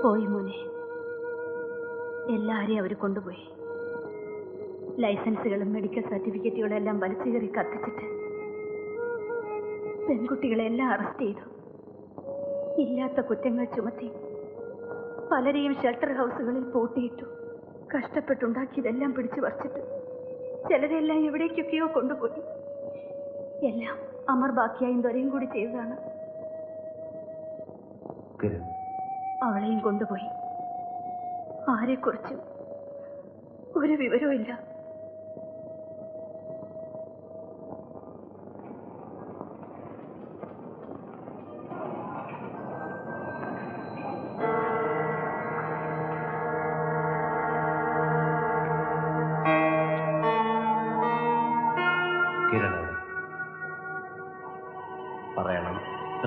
പോയി മോനെ. എല്ലാരെയും അവർ കൊണ്ടുപോയി. ലൈസൻസുകളും മെഡിക്കൽ സർട്ടിഫിക്കറ്റുകളും എല്ലാം വലിച്ചു കയറി കത്തിച്ചിട്ട് പെൺകുട്ടികളെല്ലാം അറസ്റ്റ് ചെയ്തു. ഇല്ലാത്ത കുറ്റങ്ങൾ ചുമത്തി പലരെയും ഷെൽട്ടർ ഹൗസുകളിൽ പൂട്ടിയിട്ടു. കഷ്ടപ്പെട്ടുണ്ടാക്കിയതെല്ലാം പിടിച്ചു വച്ചിട്ട് ചിലരെല്ലാം എവിടേക്കൊക്കെയോ കൊണ്ടുപോയി. എല്ലാം അമർ ബാക്കിയായും ദൊരയും കൂടി ചെയ്തതാണ്. അവളെയും കൊണ്ടുപോയി. ആരെക്കുറിച്ചും ഒരു വിവരവും ഇല്ല.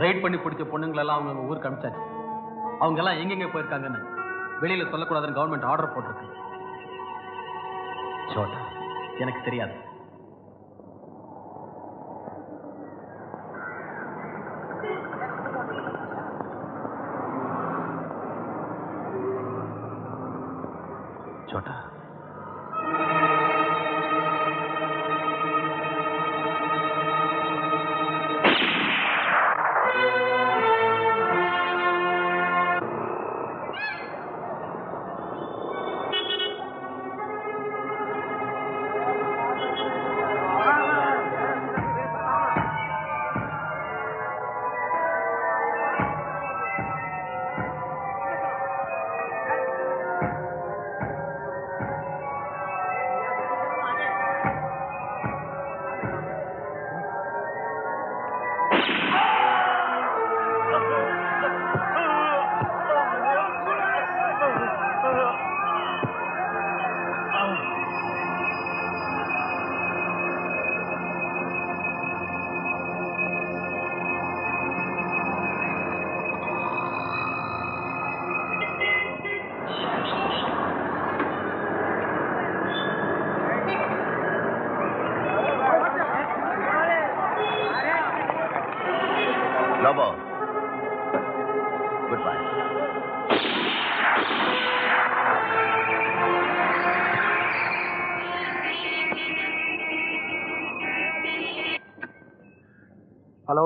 ரைட் பண்ணி பிடிச்ச பொண்ணுங்களெல்லாம் அவங்க ஊருக்கு அனுப்பிச்சாச்சு. அவங்க எல்லாம் எங்கெங்க போயிருக்காங்கன்னு வெளியில சொல்லக்கூடாதுன்னு கவர்மெண்ட் ஆர்டர் போட்டிருக்கு. சோட்டா, எனக்கு தெரியாது. Chhota, Lobo, goodbye. हेलो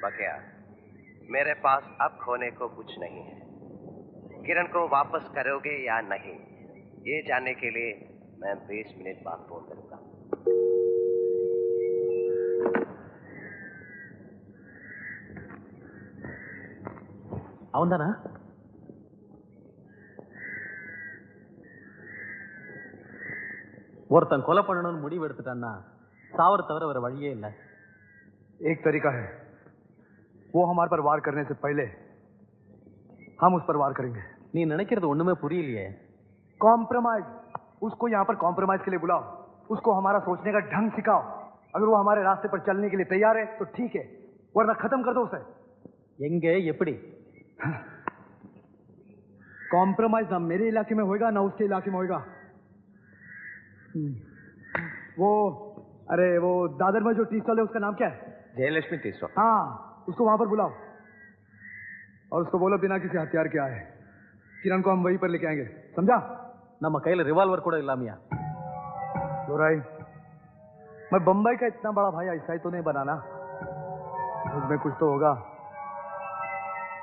बकिया, मेरे पास अब खोने को कुछ नहीं है. किरण को वापस करोगे या नहीं, ये जानने के लिए मैं 20 मिनट बाद फोन करूंगा. அவன்தானா? ஒருத்தன் கொலை பண்ணணும்னு முடிவு எடுத்துட்டான்னா சாவர தவிர வேற வழியே இல்லை. एक तरीका है, वो हमारे पर वार करने से पहले हम उस पर वार करेंगे. நீ நினைக்கிறது ஒண்ணுமே புரியலையே. कॉम्प्रोमाइज, उसको यहाँ पर कॉम्प्रोमाइज के लिए बुलाओ. उसको हमारा सोचने का ढंग सिखाओ. अगर वो हमारे रास्ते पर चलने के लिए तैयार है तो ठीक है, वरना खत्म कर दो उसे. எங்கே எப்படி? कॉम्प्रोमाइज ना मेरे इलाके में होएगा ना उसके इलाके में होएगा. वो अरे वो दादर में जो टी स्टॉल है उसका नाम क्या है? Jayalakshmi tea stall. हाँ, उसको वहां पर बुलाओ और उसको बोलो बिना किसी हथियार के आए. किरण को हम वहीं पर लेके आएंगे, समझा? நம்ம கையில ரிவால்வர் கூட இல்லாமையா? दोराई, मैं बंबई का इतना बड़ा भाई ऐसा ही तो नहीं बनाना. उसमें कुछ तो होगा.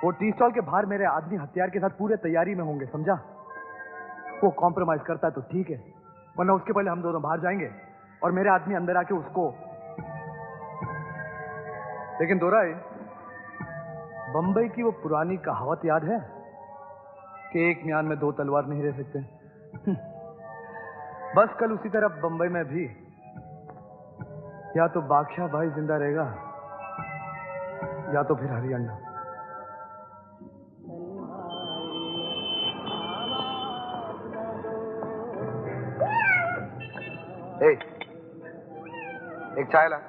वो टी स्टॉल के बाहर मेरे आदमी हथियार के साथ पूरे तैयारी में होंगे, समझा? वो कॉम्प्रोमाइज करता है तो ठीक है, वरना उसके पहले हम दोनों बाहर जाएंगे और मेरे आदमी अंदर आके उसको. लेकिन दोराई, बंबई की वो पुरानी कहावत याद है कि एक म्यान में दो तलवार नहीं रह सकते. बस कल उसी तरह बंबई में भी या तो बादशाह भाई जिंदा रहेगा या तो फिर हरियाणा. एक चाय ला.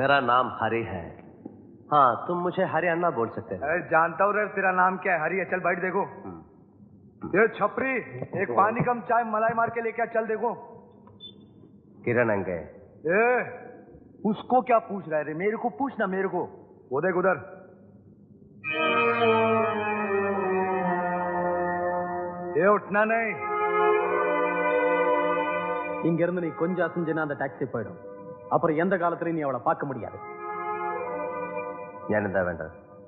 मेरा नाम हरि है। हाँ, तुम मुझे हरि अन्ना बोल सकते हो। अरे जानता हूँ रे, तेरा नाम क्या है? हरी है। चल बैठ, देखो ये छपरी, एक पानी कम चाय मलाई मार के लेके आ, चल देखो। किरण अंगे। ए, उसको क्या पूछ रहा है रे? मेरे को पूछना, मेरे को। वो देख उधर। ये उठना नहीं। இங்கிருந்து நீ கொஞ்சம் அசைஞ்சினா அந்த டாக்ஸி போயிடும். அப்புறம் எந்த காலத்துலயும் நீ அவளை பார்க்க முடியாது.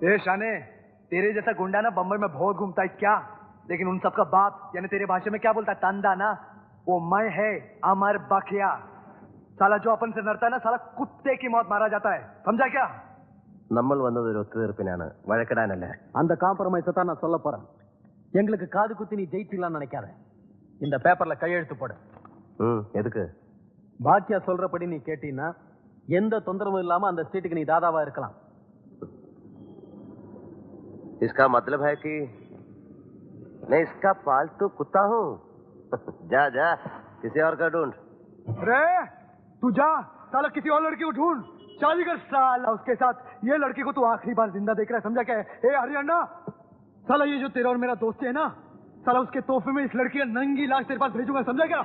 ए शाने, तेरे जैसा गुंडा ना बम्बई में बहुत घूमता है क्या? लेकिन उन सबका बाप यानी तेरे भाषा में क्या बोलता है? तंदा ना, वो मैं है अमर बखिया। साला जो अपन से नड़ता है ना, साला कुत्ते की मौत मारा जाता है, समझा क्या? നമ്മൾ വന്നത് ഒരു ഒത്തുതീർപ്പിനാണ്, വഴക്കിടാനല്ല. அந்த காம்ப்ரமைஸை தான் நான் சொல்ல போறேன். எங்களுக்கு காது குத்தி நீ ஜெயிச்சிடலாம்னு நினைக்காத. இந்த பேப்பர்ல கையெழுத்து போடு. எதுக்கு? பாக்கியா சொல்றபடி நீ கேட்டீன்னா எந்த தொந்தரவும் இல்லாம அந்த ஸ்ட்ரீட்டுக்கு நீ தாதாவா இருக்கலாம். इसका मतलब है कि मैं इसका पालतू कुत्ता हूँ। जा जा, किसी और का ढूंढ। अरे तू जा, साला किसी और लड़की को ढूंढ। शादी कर साला उसके साथ। ये लड़की को तू आखिरी बार जिंदा देख रहा है, समझा क्या है? ए हरियाणा, साला ये जो तेरा और मेरा दोस्त है ना, साला उसके तोहफे में इस लड़की का नंगी लाश तेरे पास भेजूंगा, समझा क्या?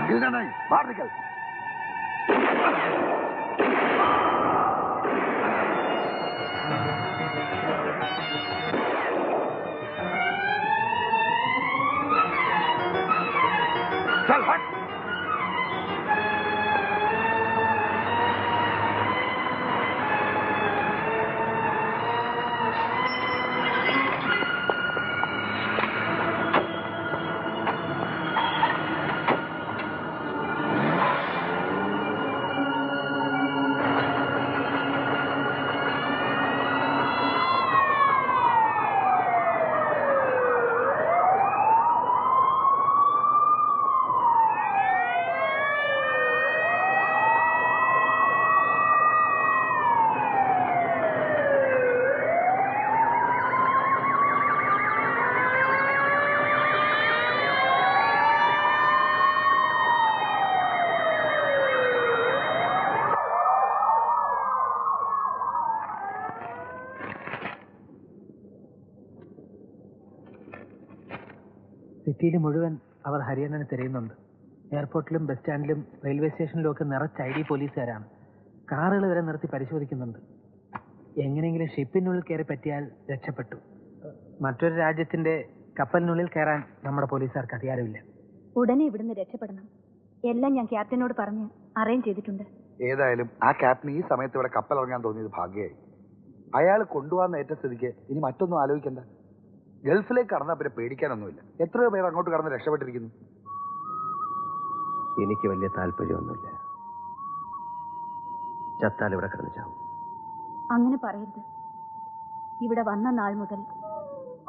गिरना नहीं, बाहर निकल। चल हट। സിറ്റിയിൽ മുഴുവൻ അവർ ഹരിയാണനെ തിരയുന്നുണ്ട്. എയർപോർട്ടിലും ബസ് സ്റ്റാൻഡിലും റെയിൽവേ സ്റ്റേഷനിലും ഒക്കെ നിറച്ച് ID പോലീസുകാരാണ്. കാറുകൾ വരെ നിർത്തി പരിശോധിക്കുന്നുണ്ട്. എങ്ങനെയെങ്കിലും ഷിപ്പിനുള്ളിൽ കയറി പറ്റിയാൽ രക്ഷപ്പെട്ടു. മറ്റൊരു രാജ്യത്തിന്റെ കപ്പലിനുള്ളിൽ കയറാൻ നമ്മുടെ പോലീസുകാർക്ക് അധികാരമില്ല. ഉടനെ ഇവിടുന്ന് രക്ഷപ്പെടണം. എല്ലാം ഞാൻ ക്യാപ്റ്റനോട് പറഞ്ഞ് അറേഞ്ച് ചെയ്തിട്ടുണ്ട്. ഏതായാലും ആ ക്യാപ്റ്റന് ഈ സമയത്ത് ഇവിടെ കപ്പൽ ഇറങ്ങാൻ തോന്നിയത് ഭാഗ്യമായി. അയാൾ കൊണ്ടുപോകാൻ ഏറ്റ സ്ഥിതിക്ക് ഇനി മറ്റൊന്നും ആലോചിക്കണ്ട. ഗൾഫിലേക്ക് കടന്നാൽ പിന്നെ പേടിക്കാനൊന്നുമില്ല. എത്രയോ പേർ അങ്ങോട്ട് കടന്ന് രക്ഷപ്പെട്ടിരിക്കുന്നു. എനിക്ക് വലിയ താല്പര്യമൊന്നുമില്ല. ചത്താൽ ഇവിടെ കിടന്ന് ചാവും. അങ്ങനെ പറയരുത്. ഇവിടെ വന്ന നാൾ മുതൽ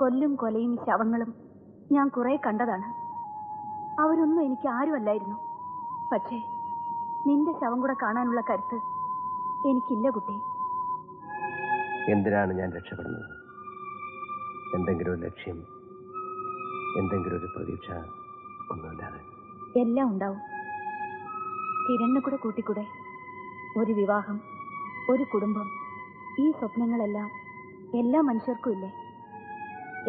കൊല്ലും കൊലയും ശവങ്ങളും ഞാൻ കുറെ കണ്ടതാണ്. അവരൊന്നും എനിക്ക് ആരുമല്ലായിരുന്നു. പക്ഷേ നിന്റെ ശവം കൂടെ കാണാനുള്ള കരുത്ത് എനിക്കില്ല കുട്ടി. എന്തിനാണ് ഞാൻ രക്ഷപ്പെടുന്നത്? എന്തെങ്കിലും ഒരു ലക്ഷ്യം, എന്തെങ്കിലും ഒരു പ്രതീക്ഷ ഒന്നുമില്ലാതെ. എല്ലാം ഉണ്ടാവും. കിരണിനെ കൂടെ കൂട്ടിക്കൂടെ? ഒരു വിവാഹം, ഒരു കുടുംബം, ഈ സ്വപ്നങ്ങളെല്ലാം എല്ലാ മനുഷ്യർക്കും ഇല്ലേ?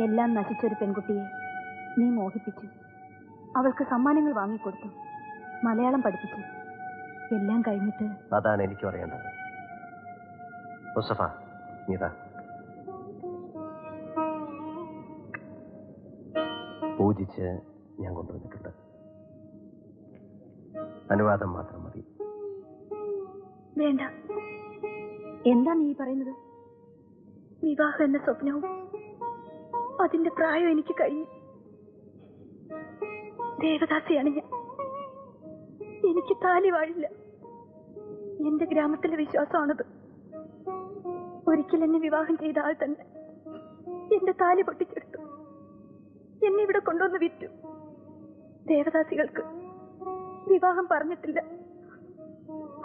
എല്ലാം നശിച്ചൊരു പെൺകുട്ടിയെ നീ മോഹിപ്പിച്ചു. അവൾക്ക് സമ്മാനങ്ങൾ വാങ്ങിക്കൊടുത്തു, മലയാളം പഠിപ്പിച്ചു. എല്ലാം കഴിഞ്ഞിട്ട് അതാണ് എനിക്ക് പറയേണ്ടത്. മുസ്തഫ, നീതാ പൂജിച്ച് ഞാൻ കൊണ്ടുവന്നിട്ടുണ്ട്. അനുവാദം മാത്രം മതി. വേണ്ട. എന്താ നീ പറയുന്നത്? വിവാഹം എന്ന സ്വപ്നവും അതിന്റെ പ്രായം എനിക്ക് കഴിഞ്ഞു. ദേവദാസിയാണ് ഞാൻ. എനിക്ക് താലി വാഴില്ല. എന്റെ ഗ്രാമത്തിലെ വിശ്വാസമാണത്. ഒരിക്കൽ എന്നെ വിവാഹം ചെയ്ത ആൾ തന്നെ എന്റെ താലി പൊട്ടിച്ചെടുത്തു. എന്നെ ഇവിടെ കൊണ്ടുവന്ന് വിറ്റു. ദേവദാസികൾക്ക് വിവാഹം പറഞ്ഞിട്ടില്ല.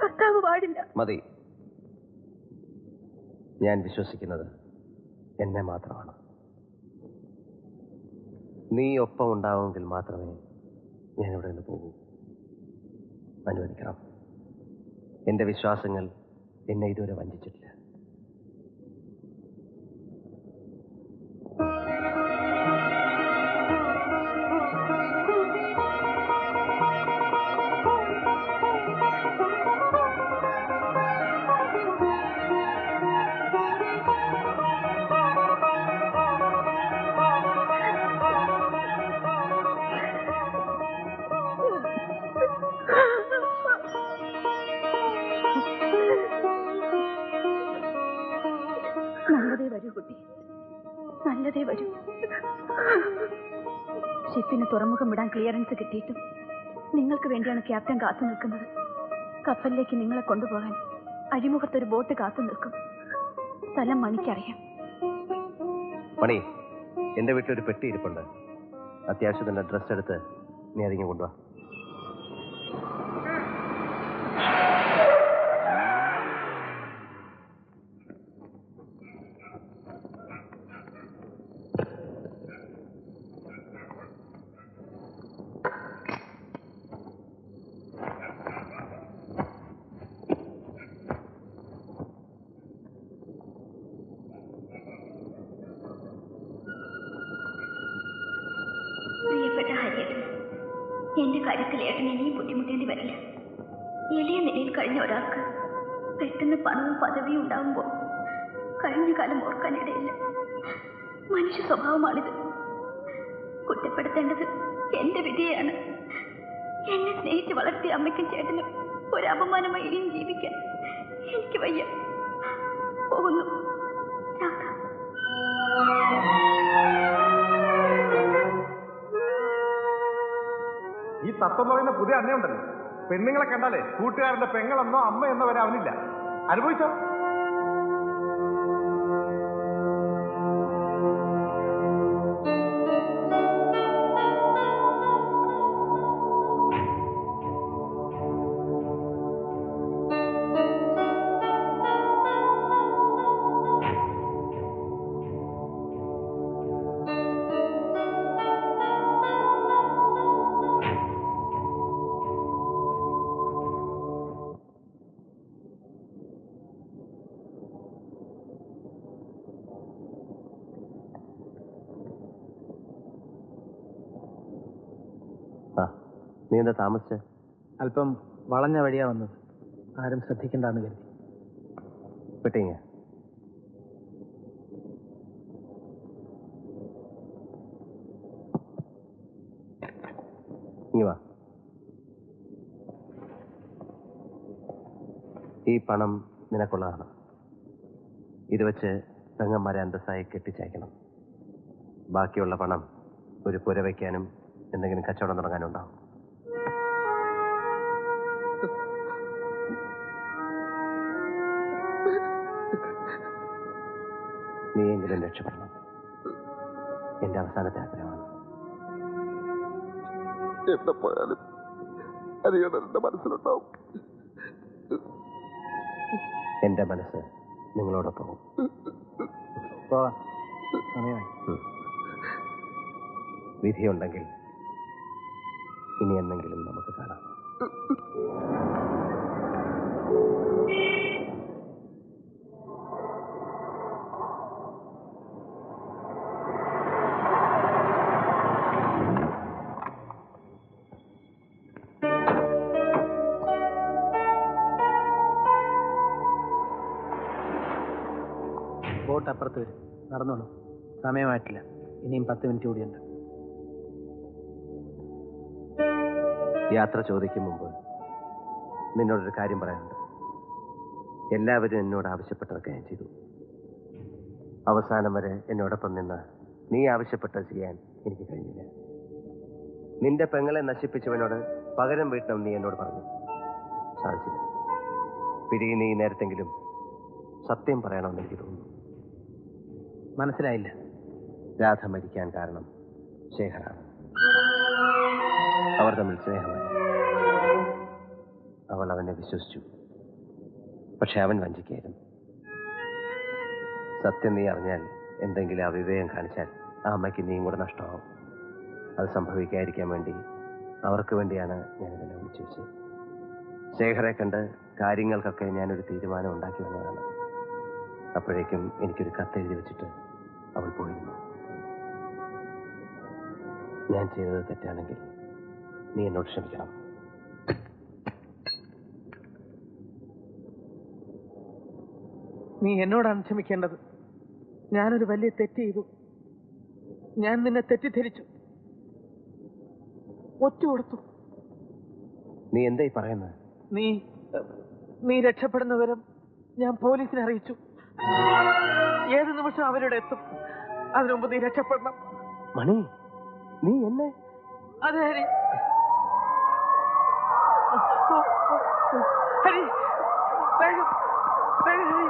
ഭർത്താവ് പാടില്ല. മതി. ഞാൻ വിശ്വസിക്കുന്നത് എന്നെ മാത്രമാണ്. നീ ഒപ്പം ഉണ്ടാവുമെങ്കിൽ മാത്രമേ ഞാൻ ഇവിടെ നിന്ന് പോകും. അനുവദിക്കണം. എൻ്റെ വിശ്വാസങ്ങൾ എന്നെ ഇതുവരെ വഞ്ചിച്ചിട്ടില്ല. നല്ലതേ വരൂ കുട്ടി, നല്ലതേ വരൂ. ഷിപ്പിന് തുറമുഖം വിടാൻ ക്ലിയറൻസ് കിട്ടിയിട്ടും നിങ്ങൾക്ക് വേണ്ടിയാണ് ക്യാപ്റ്റൻ കാത്തു നിൽക്കുന്നത്. കപ്പലിലേക്ക് നിങ്ങളെ കൊണ്ടുപോകാൻ അഴിമുഖത്തൊരു ബോട്ട് കാത്തു നിൽക്കും. സ്ഥലം മണിക്കറിയാം. മണി, എൻ്റെ വീട്ടിലൊരു പെട്ടി ഇരിപ്പുണ്ട്. അത്യാവശ്യത്തിൻ്റെ ഡ്രസ്സ് എടുത്ത് നീ അതിങ്ങനെ കൊണ്ടുപോവാ. പ്രിയപ്പെട്ട ഹരിയേട്ടൻ, എന്റെ കാര്യത്തിൽ ഏട്ടൻ ഇനിയും ബുദ്ധിമുട്ടേണ്ടി വരില്ല. എളിയ നിലയിൽ കഴിഞ്ഞ ഒരാൾക്ക് പെട്ടെന്ന് പണവും പദവിയും ഉണ്ടാകുമ്പോൾ കഴിഞ്ഞ കാലം ഓർക്കാനിടയില്ല. മനുഷ്യ സ്വഭാവമാണിത്. കുറ്റപ്പെടുത്തേണ്ടത് എന്റെ വിധിയെയാണ്. എന്നെ സ്നേഹിച്ച് വളർത്തിയ അമ്മയ്ക്കും ചേട്ടനും ഒരു അപമാനമായി ഇനിയും ജീവിക്കാൻ എനിക്ക് വയ്യ. പോകുന്നു. ഈ തത്വം പറയുന്ന പുതിയ അണ്ണയുണ്ടല്ലോ, പെണ്ണുങ്ങളെ കണ്ടാലേ കൂട്ടുകാരന്റെ പെങ്ങളെന്നോ അമ്മയെന്നോ വരെ അവനില്ല. അനുഭവിച്ചോ? നീ എന്താ താമസിച്ച? അല്പം വളഞ്ഞ വഴിയാ വന്നത്. ആരും ശ്രദ്ധിക്കണ്ടെന്ന് കരുതി. പെട്ടിങ്ങ നീ വാ. ഈ പണം നിനക്കുള്ളതാണ്. ഇത് വെച്ച് പെങ്ങന്മാരെ അന്തസ്സായി കെട്ടിച്ചയക്കണം. ബാക്കിയുള്ള പണം ഒരു പുര വയ്ക്കാനും എന്തെങ്കിലും കച്ചവടം തുടങ്ങാനും ഉണ്ടാവും. നീയെങ്കിലും രക്ഷപ്പെടണം. എന്റെ അവസാനത്തെ ആഗ്രഹമാണ്. എവിടെ പോയാലും ഹരിയേട്ടൻ എന്റെ മനസ്സിലുണ്ടാവും. എന്റെ മനസ്സ് നിങ്ങളോടൊപ്പം പോവാം. സമയമായി. വിധിയുണ്ടെങ്കിൽ ഇനി എന്നെങ്കിലും നമുക്ക് കാണാം. ബോട്ട് അപ്പുറത്ത് വരും. നടന്നോളൂ. സമയമായിട്ടില്ല. ഇനിയും 10 മിനിറ്റ് കൂടിയുണ്ട്. യാത്ര ചോദിക്കും മുമ്പ് നിന്നോടൊരു കാര്യം പറയാനുണ്ട്. എല്ലാവരും എന്നോട് ആവശ്യപ്പെട്ടതൊക്കെ ഞാൻ ചെയ്തു. അവസാനം വരെ എന്നോടൊപ്പം നിന്ന് നീ ആവശ്യപ്പെട്ടത് ചെയ്യാൻ എനിക്ക് കഴിഞ്ഞില്ല. നിന്റെ പെങ്ങളെ നശിപ്പിച്ചവനോട് പകരം വീട്ടണം നീ എന്നോട് പറഞ്ഞു. സാധിച്ചില്ല. പിരിയുന്ന ഈ നേരത്തെങ്കിലും സത്യം പറയണമെന്ന് എനിക്ക് തോന്നുന്നു. മനസ്സിലായില്ല. രാധ മരിക്കാൻ കാരണം ശേഖറാണ്. അവർ തമ്മിൽ സ്നേഹമായി. അവൾ അവനെ വിശ്വസിച്ചു. പക്ഷെ അവൻ വഞ്ചിക്കായിരുന്നു. സത്യം നീ അറിഞ്ഞാൽ എന്തെങ്കിലും അവിവേകം കാണിച്ചാൽ ആ അമ്മയ്ക്ക് നീയും കൂടെ നഷ്ടമാവും. അത് സംഭവിക്കാതിരിക്കാൻ വേണ്ടി അവർക്ക് വേണ്ടിയാണ് ഞാനിതെല്ലാം വിളിച്ചു വെച്ചത്. ശേഖരെ കണ്ട് കാര്യങ്ങൾക്കൊക്കെ ഞാനൊരു തീരുമാനം ഉണ്ടാക്കി വന്നതാണ്. അപ്പോഴേക്കും എനിക്കൊരു കത്തെഴുതി വെച്ചിട്ട് അവൾ പോയിരുന്നു. ഞാൻ ചെയ്തത് തെറ്റാണെങ്കിൽ നീ എന്നോട് ക്ഷമിക്കണം. നീ എന്നോടാണ് ക്ഷമിക്കേണ്ടത്. ഞാനൊരു വലിയ തെറ്റ് ചെയ്തു. ഞാൻ നിന്നെ തെറ്റിദ്ധരിച്ചു, ഒറ്റ കൊടുത്തു. നീ എന്തായി പറയുന്നത്? നീ രക്ഷപ്പെടുന്ന വിവരം ഞാൻ പോലീസിനെ അറിയിച്ചു. ഏത് നിമിഷം അവരുടെ എത്തും. അതിനു മുമ്പ് നീ രക്ഷപ്പെടണം. മണി, നീ എന്നെ? അതെ ഹരി. ഹരി, വേഗം വേഗം ഹരി.